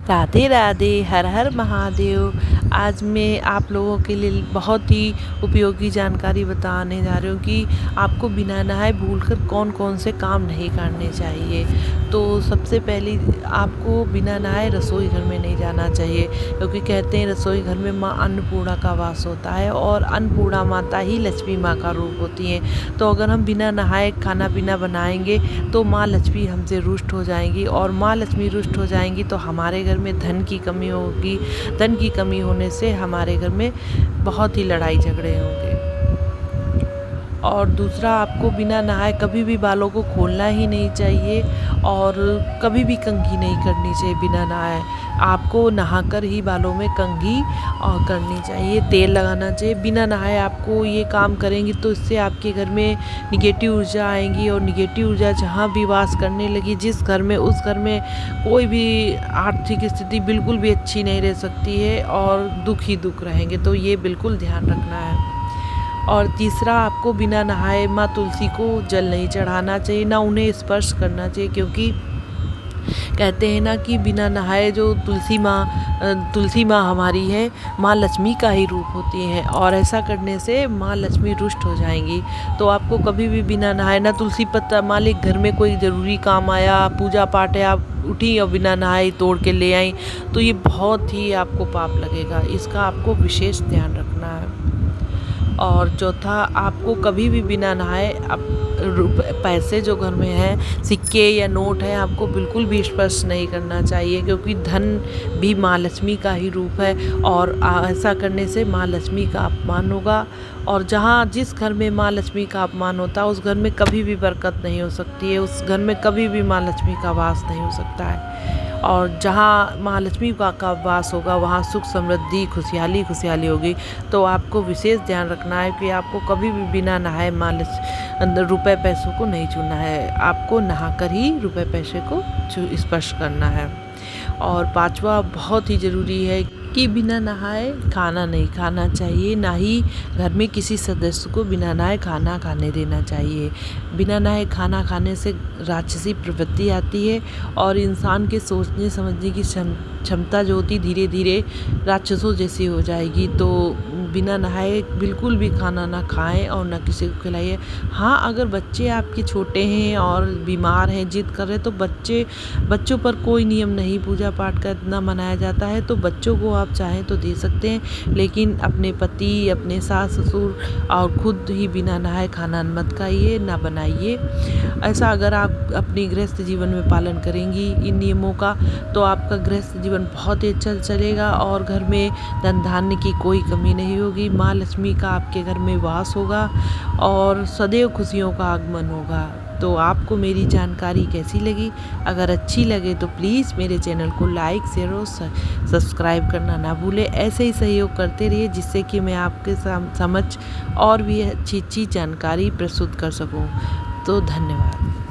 राधे राधे, हर हर महादेव। आज मैं आप लोगों के लिए बहुत ही उपयोगी जानकारी बताने जा रही हूँ कि आपको बिना नहाए भूलकर कौन कौन से काम नहीं करने चाहिए। तो सबसे पहले आपको बिना नहाए रसोई घर में नहीं जाना चाहिए, क्योंकि कहते हैं रसोई घर में माँ अन्नपूर्णा का वास होता है और अन्नपूर्णा माता ही लक्ष्मी माँ का रूप होती हैं। तो अगर हम बिना नहाए खाना पीना बनाएंगे तो माँ लक्ष्मी हमसे रुष्ट हो जाएंगी, और माँ लक्ष्मी रुष्ट हो जाएंगी तो हमारे घर में धन की कमी होगी। धन की कमी होने से हमारे घर में बहुत ही लड़ाई झगड़े होंगे। और दूसरा, आपको बिना नहाए कभी भी बालों को खोलना ही नहीं चाहिए और कभी भी कंघी नहीं करनी चाहिए बिना नहाए। आपको नहाकर ही बालों में कंघी और करनी चाहिए, तेल लगाना चाहिए। बिना नहाए आपको ये काम करेंगी तो इससे आपके घर में निगेटिव ऊर्जा आएंगी, और निगेटिव ऊर्जा जहाँ भी वास करने लगी, जिस घर में, उस घर में कोई भी आर्थिक स्थिति बिल्कुल भी अच्छी नहीं रह सकती है और दुख ही दुख रहेंगे। तो ये बिल्कुल ध्यान रखना है। और तीसरा, आपको बिना नहाए माँ तुलसी को जल नहीं चढ़ाना चाहिए, ना उन्हें स्पर्श करना चाहिए, क्योंकि कहते हैं ना कि बिना नहाए जो तुलसी माँ हमारी है, माँ लक्ष्मी का ही रूप होती हैं, और ऐसा करने से माँ लक्ष्मी रुष्ट हो जाएंगी। तो आपको कभी भी बिना नहाए, ना तुलसी पत्ता, मालिक घर में कोई ज़रूरी काम आया, पूजा पाठ है, आप उठी और बिना नहाए तोड़ के ले आई, तो ये बहुत ही आपको पाप लगेगा। इसका आपको विशेष ध्यान रखना है। और चौथा, आपको कभी भी बिना नहाए पैसे जो घर में हैं, सिक्के या नोट हैं, आपको बिल्कुल भी स्पर्श नहीं करना चाहिए, क्योंकि धन भी माँ लक्ष्मी का ही रूप है, और ऐसा करने से माँ लक्ष्मी का अपमान होगा। और जिस घर में माँ लक्ष्मी का अपमान होता है, उस घर में कभी भी बरकत नहीं हो सकती है, उस घर में कभी भी माँ लक्ष्मी का वास नहीं हो सकता है। और जहाँ माँ लक्ष्मी का वास होगा, वहाँ सुख समृद्धि खुशहाली होगी। तो आपको विशेष ध्यान रखना है कि आपको कभी भी बिना नहाए रुपए पैसों को नहीं छूना है। आपको नहाकर ही रुपए पैसे को स्पर्श करना है। और पांचवा, बहुत ही ज़रूरी है कि बिना नहाए खाना नहीं खाना चाहिए, ना ही घर में किसी सदस्य को बिना नहाए खाना खाने देना चाहिए। बिना नहाए खाना खाने से राक्षसी प्रवृत्ति आती है, और इंसान के सोचने समझने की क्षमता जो होती धीरे धीरे राक्षसों जैसी हो जाएगी। तो बिना नहाए बिल्कुल भी खाना ना खाएं और ना किसी को खिलाइए। हाँ, अगर बच्चे आपके छोटे हैं और बीमार हैं, जिद कर रहे हैं, तो बच्चों पर कोई नियम नहीं, पूजा पाठ का इतना मनाया जाता है, तो बच्चों को आप चाहें तो दे सकते हैं, लेकिन अपने पति, अपने सास ससुर और खुद ही बिना नहाए खाना मत खाइए, ना बनाइए। ऐसा अगर आप अपनी गृहस्थ जीवन में पालन करेंगी इन नियमों का, तो आपका गृहस्थ जीवन बहुत ही अच्छा चलेगा, और घर में धन धान्य की कोई कमी नहीं होगी। माँ लक्ष्मी का आपके घर में वास होगा और सदैव खुशियों का आगमन होगा। तो आपको मेरी जानकारी कैसी लगी? अगर अच्छी लगे तो प्लीज़ मेरे चैनल को लाइक, शेयर और सब्सक्राइब करना ना भूलें। ऐसे ही सहयोग करते रहिए, जिससे कि मैं आपके समक्ष और भी अच्छी जानकारी प्रस्तुत कर सकूं। तो धन्यवाद।